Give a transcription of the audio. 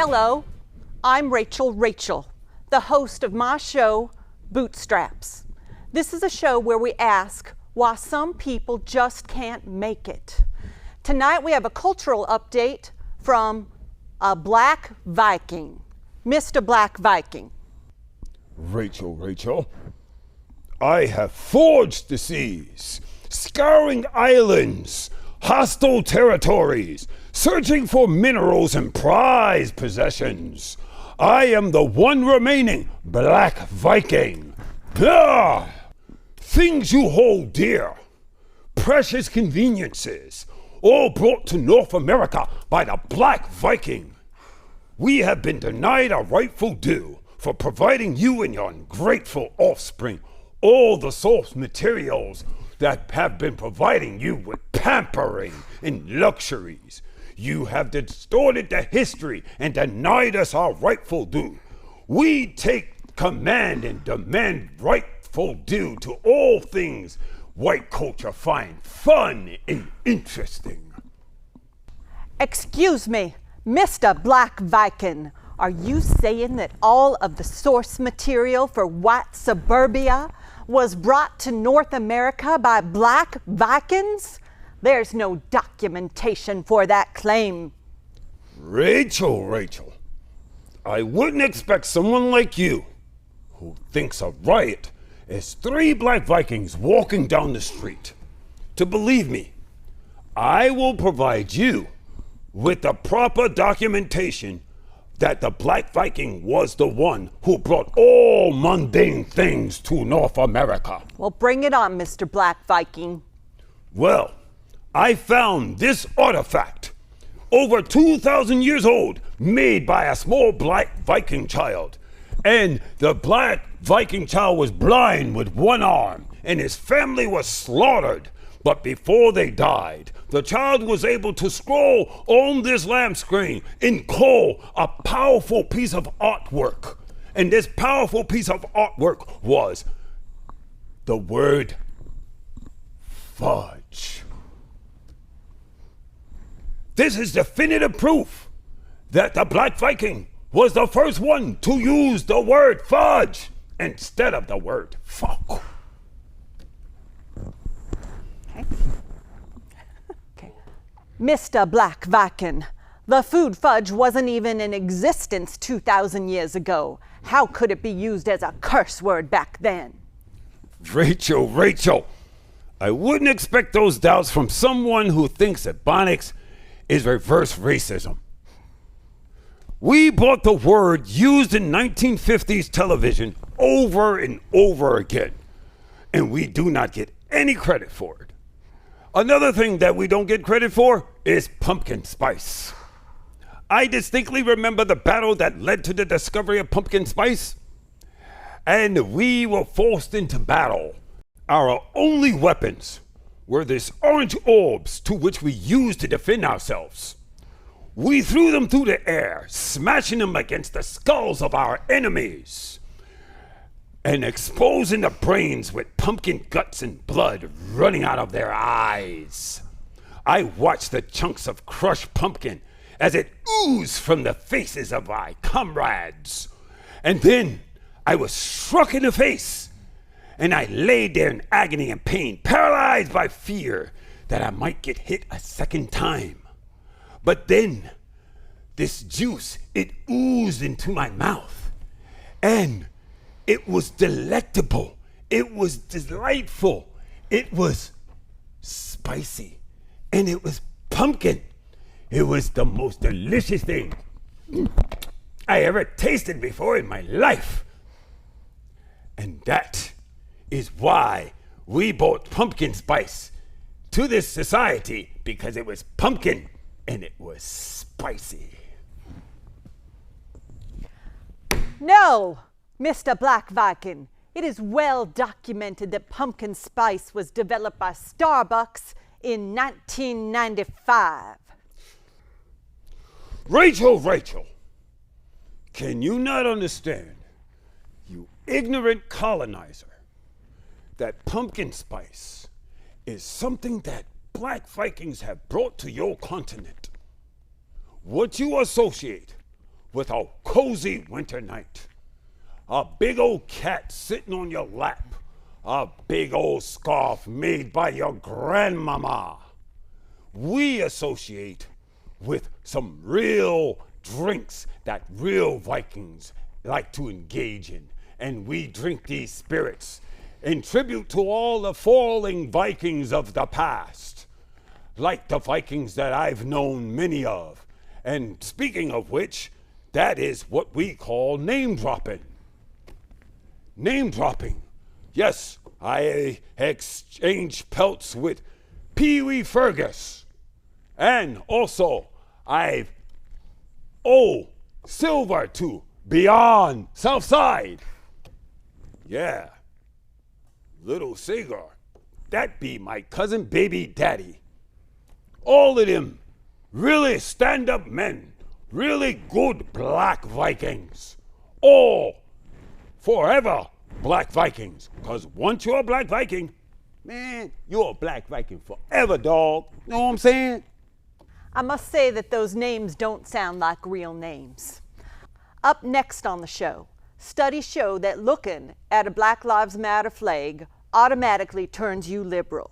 Hello, I'm Rachel, the host of my show, Bootstraps. This is a show where we ask why some people just can't make it. Tonight we have a cultural update from a Black Viking, Mr. Black Viking. Rachel, I have forged the seas, scouring islands, hostile territories, searching for minerals and prized possessions. I am the one remaining Black Viking. Things you hold dear, precious conveniences, all brought to North America by the Black Viking. We have been denied our rightful due for providing you and your ungrateful offspring all the source materials that have been providing you with pampering and luxuries. You have distorted the history and denied us our rightful due. We take command and demand rightful due to all things white culture find fun and interesting. Excuse me, Mr. Black Viking, are you saying that all of the source material for white suburbia was brought to North America by Black Vikings? There's no documentation for that claim. Rachel, I wouldn't expect someone like you, who thinks a riot is 3 Black Vikings walking down the street, to believe me. I will provide you with the proper documentation that the Black Viking was the one who brought all mundane things to North America. Well, bring it on, Mr. Black Viking. Well, I found this artifact, over 2,000 years old, made by a small Black Viking child. And the Black Viking child was blind with one arm, and his family was slaughtered. But before they died, the child was able to scroll on this lamp screen and call a powerful piece of artwork. And this powerful piece of artwork was the word fudge. This is definitive proof that the Black Viking was the first one to use the word fudge instead of the word fuck. Okay. Mr. Black Viking, the food fudge wasn't even in existence 2,000 years ago. How could it be used as a curse word back then? Rachel, I wouldn't expect those doubts from someone who thinks that Ebonics is reverse racism. We bought the word used in 1950s television over and over again, and we do not get any credit for it. Another thing that we don't get credit for is pumpkin spice. I distinctly remember the battle that led to the discovery of pumpkin spice, and we were forced into battle. Our only weapons were these orange orbs to which we used to defend ourselves. We threw them through the air, smashing them against the skulls of our enemies and exposing the brains with pumpkin guts and blood running out of their eyes. I watched the chunks of crushed pumpkin as it oozed from the faces of my comrades. And then I was struck in the face, and I laid there in agony and pain, paralyzed by fear that I might get hit a second time. But then this juice, it oozed into my mouth, and it was delectable. It was delightful. It was spicy, and it was pumpkin. It was the most delicious thing I ever tasted before in my life. And that is why we brought pumpkin spice to this society, because it was pumpkin and it was spicy. No, Mr. Black Viking, it is well documented that pumpkin spice was developed by Starbucks in 1995. Rachel, can you not understand, you ignorant colonizer, that pumpkin spice is something that Black Vikings have brought to your continent? What you associate with a cozy winter night. A big old cat sitting on your lap. A big old scarf made by your grandmama. We associate with some real drinks that real Vikings like to engage in. And we drink these spirits in tribute to all the falling Vikings of the past, like the Vikings that I've known many of. And speaking of which, that is what we call name dropping. Name dropping. Yes, I exchanged pelts with Pee Wee Fergus. And also, I've silver to Beyond Southside. Yeah. Little Sagar. That be my cousin baby daddy. All of them really stand-up men. Really good black Vikings. All forever black Vikings. Because once you're a black Viking, man, you're a black Viking forever, dog. Know what I'm saying? I must say that those names don't sound like real names. Up next on the show, studies show that looking at a Black Lives Matter flag automatically turns you liberal.